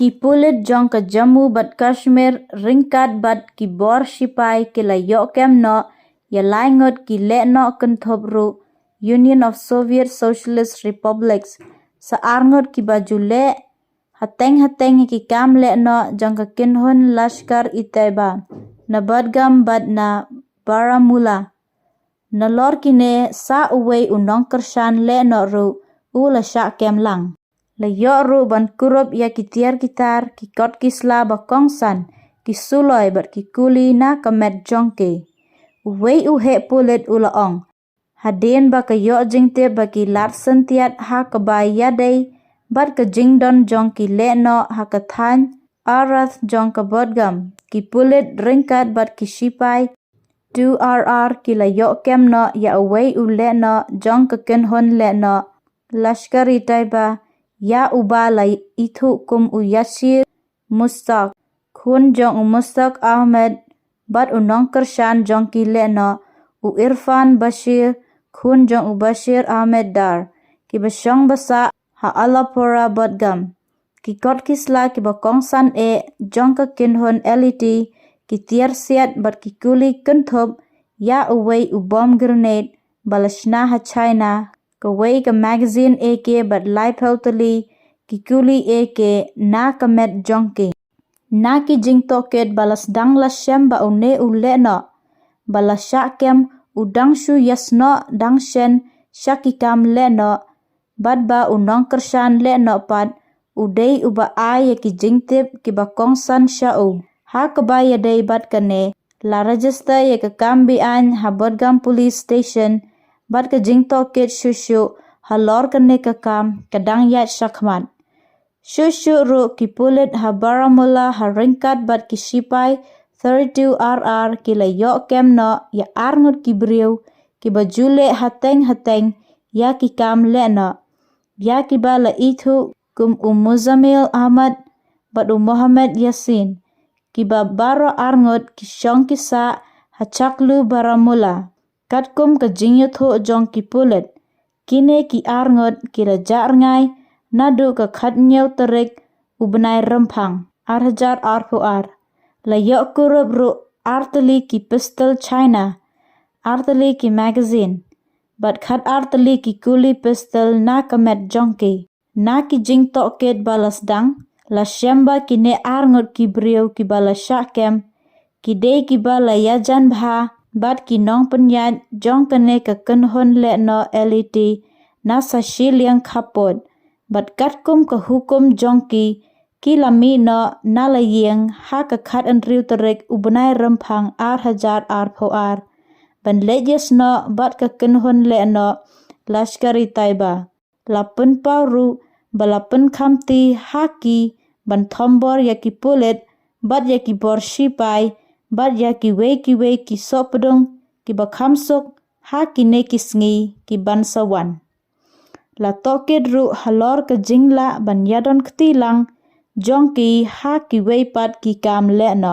ki pulit jong ka Jammu bat Kashmir ringkat bat ki bor sipai ki la yok kem no ya lai ngot ki le no kenthop ru Union of Soviet Socialist Republics sa arngot ki baju le hateng ki kam le no jong ka kinhun Lashkar e Taiba na Badgam bat na Baramulla na lor kine sa uwei unong kershan le no ru u la syak kem lang. La yo ru ban kurup ya ki tiar kitar ki kot kisla ba kongsan ki suloi bat ki kuli na kamet jongke. Uwei uhe pulit ulaong. Hadin ba ka yo jingte ba ki lar sentiat ha kabay yadei bat ka jingdon jong ki le no ha kathan arath jong ka bodgam ki pulit ringkat bat ki sipai 2RR ki la yo kem no ya uwei u le no jong ka kinhun le no Lashkar e Taiba ya uba la ithu kum u Yasir Mustaq khun jong u Mustaq Ahmed bat unong kershan jong ki le no u Irfan Bashir khun jong u Bashir Ahmed Dar ki basyong basa ha Alapora Badgam ki kot kisla ki bakongsan jong ka kinhun LET ki tiar siat bat ki kuli kenthop ya uwei u bomb grenade balashna ha China kawei ka magazine ke bat lai pautali ki kuli ke na kamet jongke na ki jing toket balas dang la shem ba une u le no balas syakem u dang shu yasno dang shen syakikam le no bat ba unong kershan le no pat u dei u ba ai ki jing tip ki ba kongsan sya u ha kabaya dei bat kane la register ye ka kambi an ha Bodgam police station bat ka jing toket shushu halor kane ka kam kadang yat shakmat shushu ru ki pulit ha Baramulla ha ringkat bat ki sipai 32RR ki la yok kem no ya arngut ki briu ki bajule hateng ya ki kam le no ya ki ba la ithu kum Muzamil Ahmad bat Muhammad Yasin ki ba baro arngut ki syong ki sa ha Chaklu Baramulla kat kum ka jingyo tho jong ki pulit kine ki arngut ki la jar ngai nadu ka khat nyau terik u benai rempang arhajar arpuar la yok kurup ru arteli ki pistol China arteli ki magazine bat khat arteli ki kuli pistol na kamet jongke na ki jing toket balas dang la shemba kine arngut ki briu ki bala syakem ki dei ki bala yajan bha bat ki nong penyat jong kene ka kenhun le no LET na sa shiliang khapot bat kat kum ka hukum jongki ki lami no na la yeng ha ka khat an riu terik u benai rempang arhajar arpuar ban lejes no bat ka kenhun le no Lashkar e Taiba lapun pauru balapun khamti haki ban thombor ya ki pulit bat ya ki bor sipai bat ya ki wei ki sopdong ki bakhamsuk ha ki ne ki sngi ki ban sawan la toket ru halor ka jingla ban yadon ktilang jongki ha ki wei pat ki kam le no